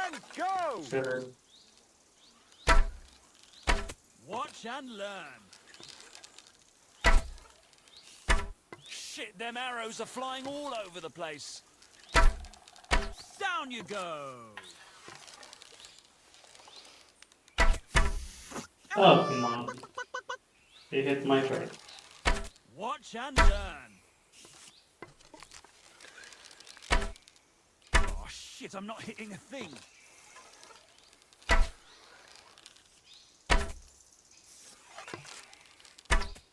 And go! Sure. Watch and learn. Shit, them arrows are flying all over the place. Down you go. Oh, come on. He hit my turn. Watch and learn. Oh shit, I'm not hitting a thing.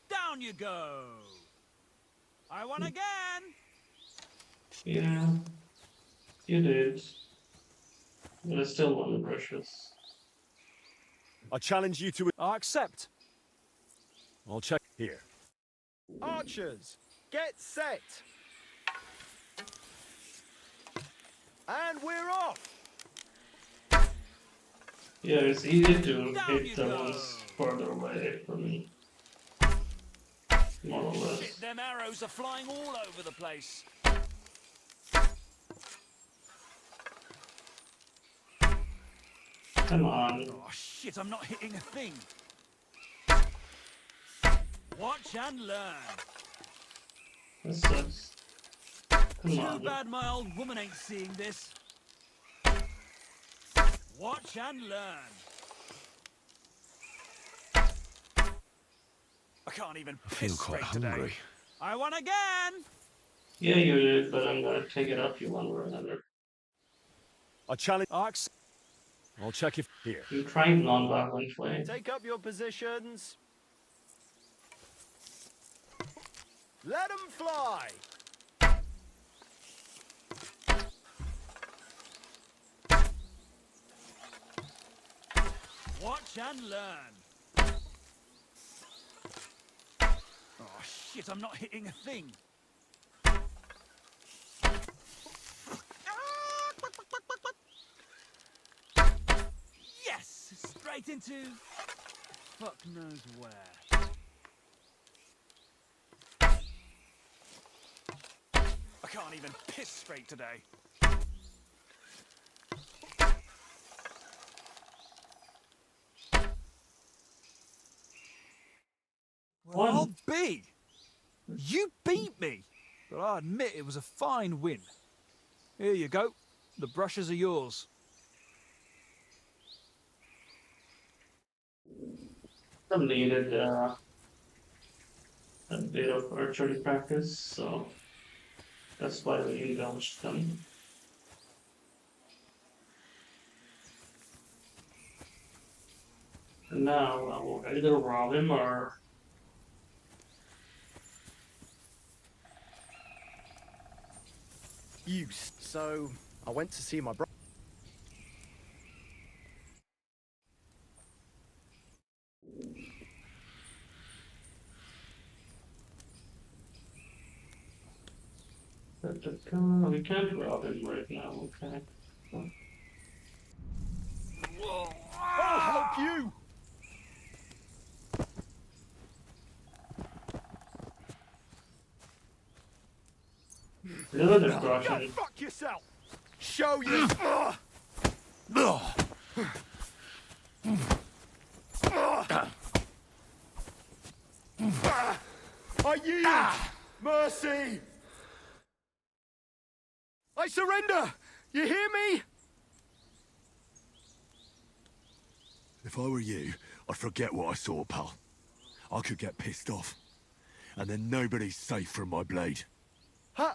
Down you go. I won again. Yeah, you did. But I still want the brushes. I challenge you to... I accept. I'll check here. Archers, get set! And we're off! Yeah, it's easy to Down hit you the go. ones further away from me. More or less. Shit, them arrows are flying all over the place. Come on. Oh shit, I'm not hitting a thing. Watch and learn. That sucks. Come Too on. bad my old woman ain't seeing this. Watch and learn. I can't even I feel piss quite straight today. hungry. I won again! Yeah, you did, but I'm gonna take it up you one way or another. I challenge. I accept. I'll check if here. You tried non-violent way. Take up your positions. Let them fly. Watch and learn. Oh shit, I'm not hitting a thing. Yes! Straight into... fuck knows where. I can't even piss straight today. Well, I'll be. You beat me. But I admit it was a fine win. Here you go. The brushes are yours. I've needed a bit of archery practice, so that's why we indulged them. And now I will either rob him or Use. So I went to see my brother. we can't rob him right now, okay? I'll help you. Look at Russian. Fuck yourself. Show you. I yield. Mercy. I surrender. You hear me? If I were you, I'd forget what I saw, pal. I could get pissed off. And then nobody's safe from my blade.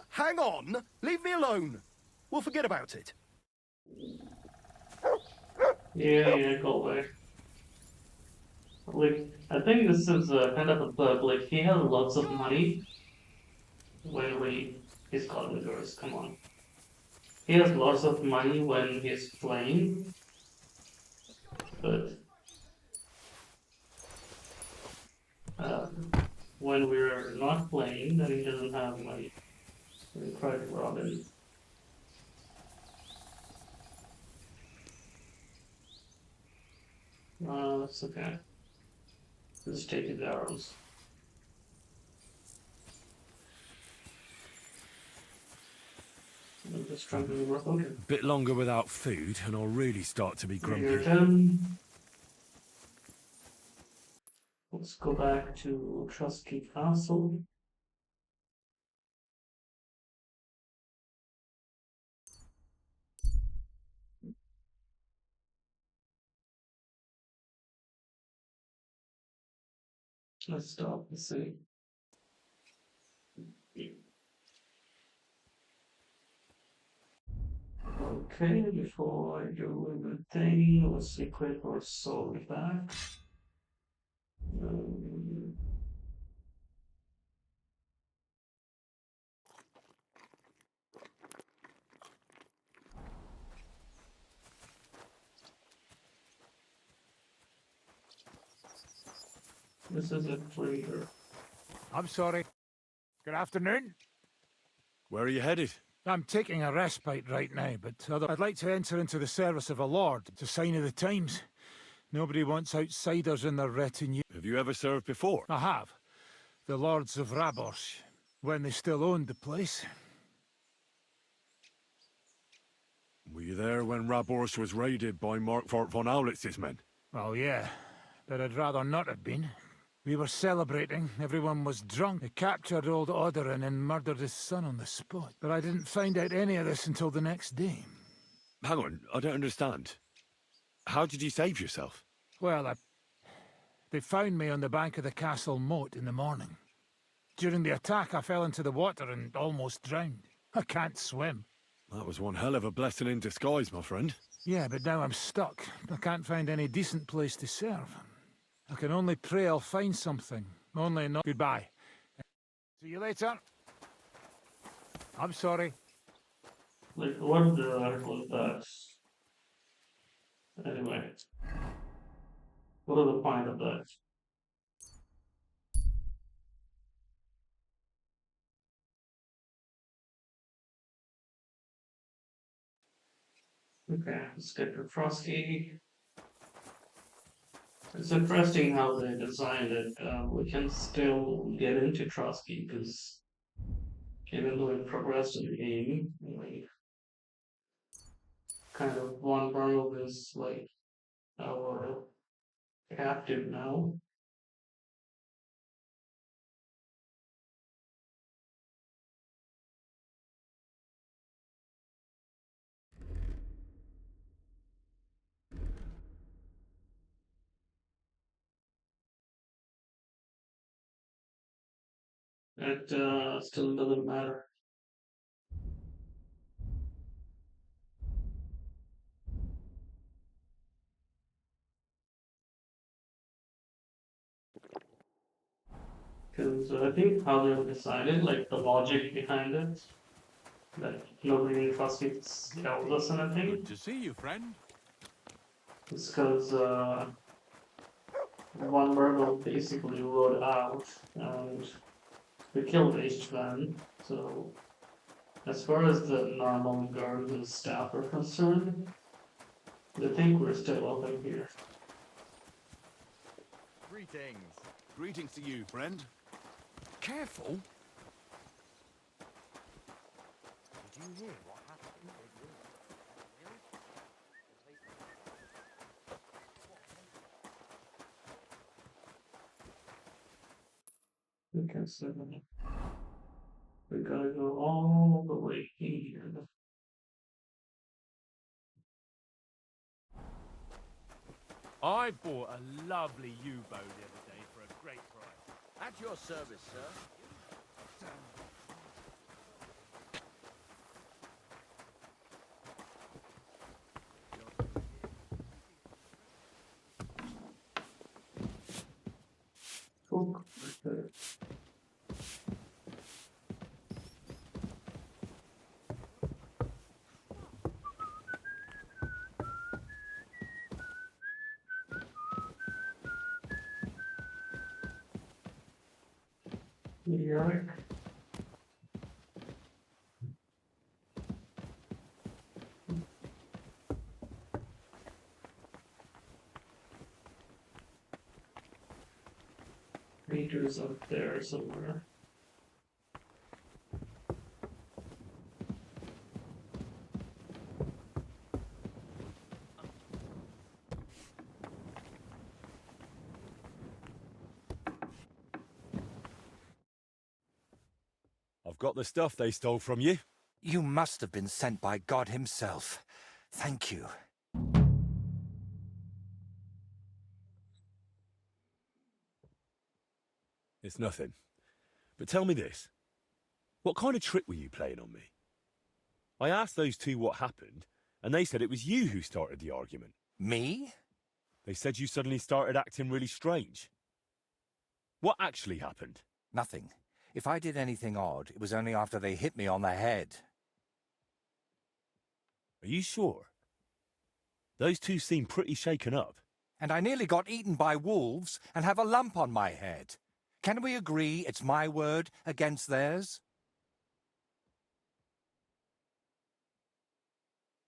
Hang on. Leave me alone. We'll forget about it. Yeah, go away. Like, I think this is kind of a bug. Like, he has lots of money when he's calling girls, come on. He has lots of money when he's playing, but when we're not playing, then he doesn't have money. We try to rob him. That's okay. Just take his arrows. Just trying to work on it. Bit longer without food, and I'll really start to be grumpy. Your turn. Let's go back to Trusky Castle. Let's stop and see. Okay, before I do anything, let's equip our sword back. This is a traitor. I'm sorry. Good afternoon. Where are you headed? I'm taking a respite right now, but I'd like to enter into the service of a lord. It's a sign of the times. Nobody wants outsiders in their retinue. Have you ever served before? I have. The lords of Rabors, when they still owned the place. Were you there when Rabors was raided by Markfort von Aulitz's men? Well, yeah, but I'd rather not have been. We were celebrating, everyone was drunk. They captured old Odorin and murdered his son on the spot. But I didn't find out any of this until the next day. Hang on, I don't understand. How did you save yourself? Well, I They found me on the bank of the castle moat in the morning. During the attack, I fell into the water and almost drowned. I can't swim. That was one hell of a blessing in disguise, my friend. Yeah, but now I'm stuck. I can't find any decent place to serve. I can only pray I'll find something. Only not... Goodbye. See you later. I'm sorry. Like, what the heck was that? Anyway, what are the point of that? Okay, let's get to Frosty. It's interesting how they designed it. We can still get into Trotsky because even though it progressed in the game, like kind of one world is like our captive now. It still doesn't matter. Because I think how they've decided, like the logic behind it, that nobody in Frosty tells us anything. Good to see you, friend. It's because one Murgle basically rode out and we killed H-Clan. So, as far as the normal guards and staff are concerned, they think we're still open here. Greetings. Greetings to you, friend. Careful. Did you hear what happened? Okay, so we gotta go all the way here. I bought a lovely U-bow the other day for a great price. At your service, sir. Cool. Yeah. Meters up there somewhere. I've got the stuff they stole from you. You must have been sent by God himself. Thank you. It's nothing. But tell me this. What kind of trick were you playing on me? I asked those two what happened, and they said it was you who started the argument. Me? They said you suddenly started acting really strange. What actually happened? Nothing. If I did anything odd, it was only after they hit me on the head. Are you sure? Those two seem pretty shaken up. And I nearly got eaten by wolves and have a lump on my head. Can we agree it's my word against theirs?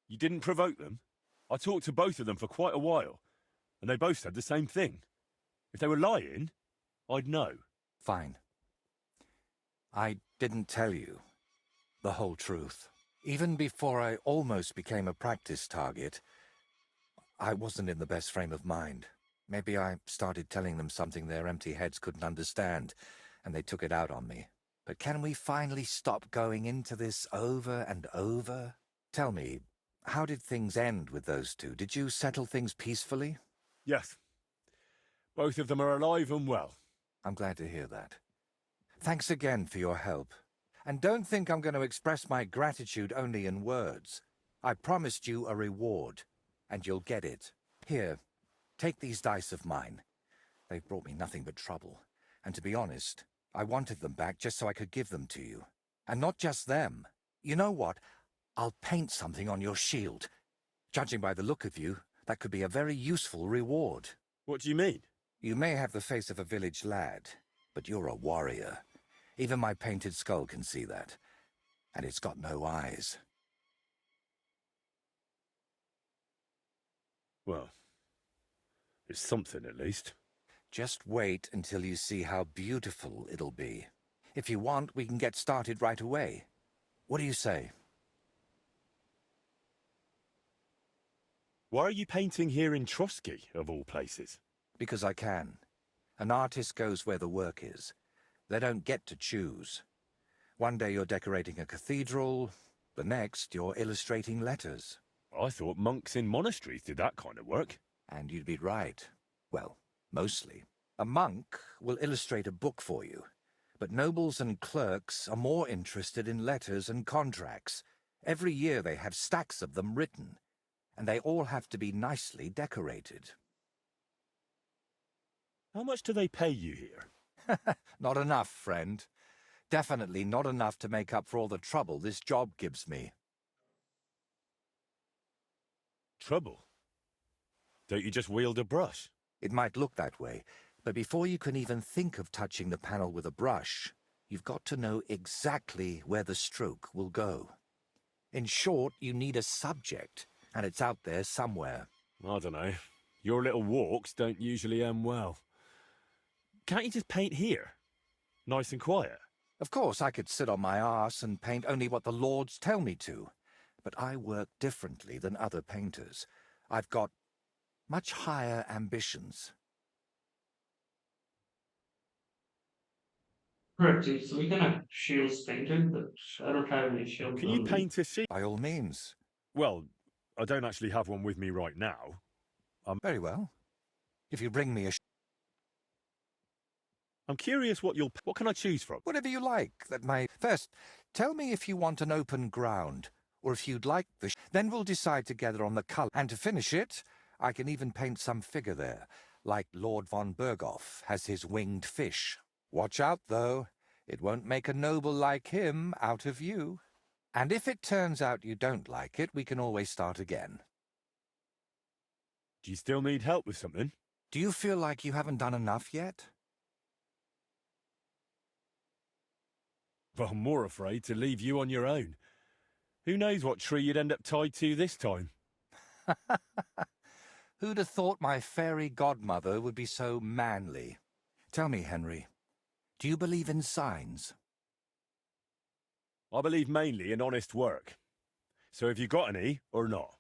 You didn't provoke them? I talked to both of them for quite a while, and they both said the same thing. If they were lying, I'd know. Fine. I didn't tell you the whole truth. Even before I almost became a practice target, I wasn't in the best frame of mind. Maybe I started telling them something their empty heads couldn't understand, and they took it out on me. But can we finally stop going into this over and over? Tell me, how did things end with those two? Did you settle things peacefully? Yes. Both of them are alive and well. I'm glad to hear that. Thanks again for your help. And don't think I'm going to express my gratitude only in words. I promised you a reward, and you'll get it. Here, take these dice of mine. They've brought me nothing but trouble. And to be honest, I wanted them back just so I could give them to you. And not just them. You know what? I'll paint something on your shield. Judging by the look of you, that could be a very useful reward. What do you mean? You may have the face of a village lad, but you're a warrior. Even my painted skull can see that. And it's got no eyes. Well, it's something at least. Just wait until you see how beautiful it'll be. If you want, we can get started right away. What do you say? Why are you painting here in Trotsky, of all places? Because I can. An artist goes where the work is. They don't get to choose. One day you're decorating a cathedral, the next you're illustrating letters. I thought monks in monasteries did that kind of work. And you'd be right. Well, mostly. A monk will illustrate a book for you, but nobles and clerks are more interested in letters and contracts. Every year they have stacks of them written, and they all have to be nicely decorated. How much do they pay you here? Not enough, friend. Definitely not enough to make up for all the trouble this job gives me. Trouble? Don't you just wield a brush? It might look that way, but before you can even think of touching the panel with a brush, you've got to know exactly where the stroke will go. In short, you need a subject, and it's out there somewhere. I don't know. Your little walks don't usually end well. Can't you just paint here? Nice and quiet. Of course, I could sit on my arse and paint only what the lords tell me to, but I work differently than other painters. I've got much higher ambitions. Correct, so we can have shields painted, but I don't have any shields. Can you paint a shield? By all means. Well, I don't actually have one with me right now. Very well. If you bring me a I'm curious what can I choose from? whatever you like, that may... First, tell me if you want an open ground, or if you'd like then we'll decide together on the colour. And to finish it, I can even paint some figure there, like Lord von Berghoff has his winged fish. Watch out, though. It won't make a noble like him out of you. And if it turns out you don't like it, we can always start again. Do you still need help with something? Do you feel like you haven't done enough yet? Well, I'm more afraid to leave you on your own. Who knows what tree you'd end up tied to this time? Who'd have thought my fairy godmother would be so manly? Tell me, Henry, do you believe in signs? I believe mainly in honest work. So have you got any, or not?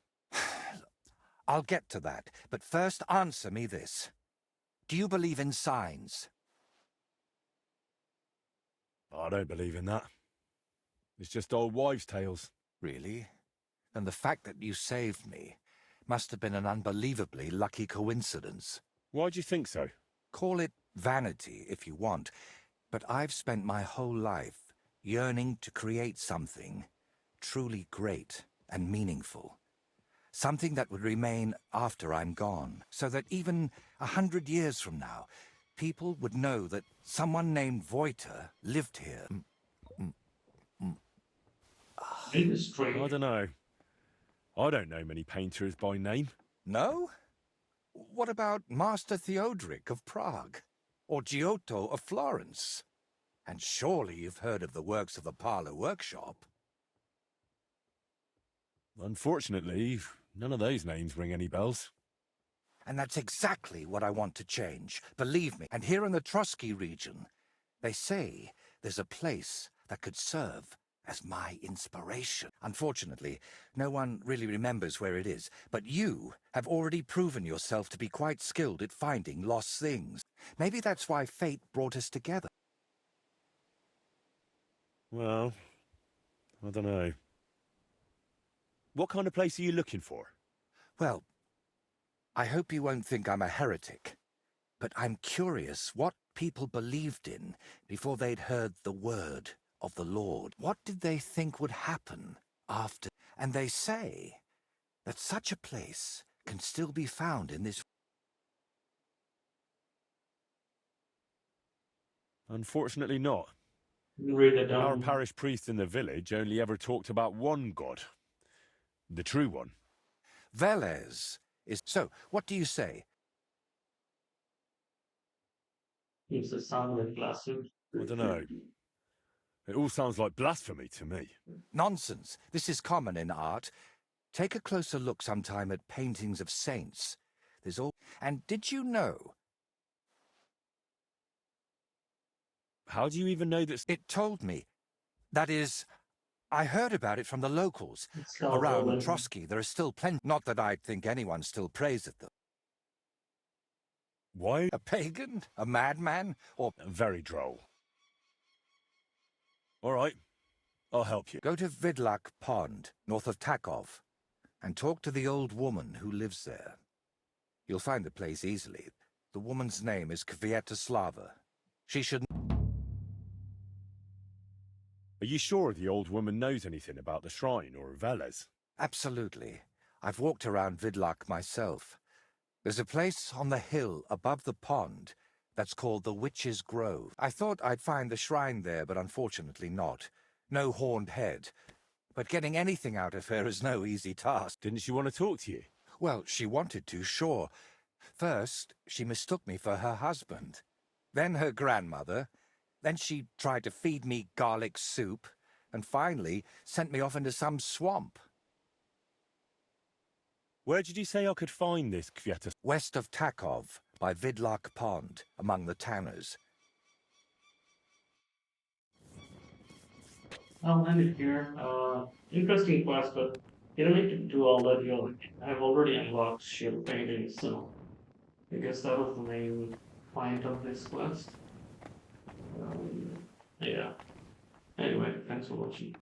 I'll get to that, but first answer me this. Do you believe in signs? I don't believe in that. It's just old wives' tales. Really? Then the fact that you saved me must have been an unbelievably lucky coincidence. Why do you think so? Call it vanity if you want, but I've spent my whole life yearning to create something truly great and meaningful. Something that would remain after I'm gone, so that even 100 years from now, people would know that someone named Voiter lived here. I don't know. I don't know many painters by name. No? What about Master Theodoric of Prague? Or Giotto of Florence? And surely you've heard of the works of the Parlour Workshop. Unfortunately, none of those names ring any bells. And that's exactly what I want to change, believe me. And here in the Trotsky region, they say there's a place that could serve as my inspiration. Unfortunately, no one really remembers where it is, but you have already proven yourself to be quite skilled at finding lost things. Maybe that's why fate brought us together. Well, I don't know. What kind of place are you looking for? Well, I hope you won't think I'm a heretic, but I'm curious what people believed in before they'd heard the word of the Lord. What did they think would happen after? And they say that such a place can still be found in this. Unfortunately not. Read it Our down. parish priest in the village only ever talked about one god. The true one. Velez is... So, what do you say? Seems to sound like blasphemy. I don't know. It all sounds like blasphemy to me. Nonsense. This is common in art. Take a closer look sometime at paintings of saints. There's all... And did you know... How do you even know that... It told me. That is, I heard about it from the locals. Around Around Trotsky, there are still plenty. Not that I'd think anyone still prays at them. Why? A pagan? A madman? Or... Very droll. All right. I'll help you. Go to Vidlak Pond, north of Takov, and talk to the old woman who lives there. You'll find the place easily. The woman's name is Kvietoslava. She should... Are you sure the old woman knows anything about the shrine or Velez? Absolutely. I've walked around Vidlak myself. There's a place on the hill above the pond that's called the Witch's Grove. I thought I'd find the shrine there, but unfortunately not. No horned head. But getting anything out of her is no easy task. Didn't she want to talk to you? Well, she wanted to, sure. First, she mistook me for her husband. Then her grandmother. Then she tried to feed me garlic soup. And finally, sent me off into some swamp. Where did you say I could find this Kvieta? West of Takov, by Vidlak Pond, among the tanners. I'll end it here. Interesting quest, but you don't need to do all that. I've already unlocked shield painting, so I guess that was the main point of this quest. Yeah. Anyway, thanks for watching.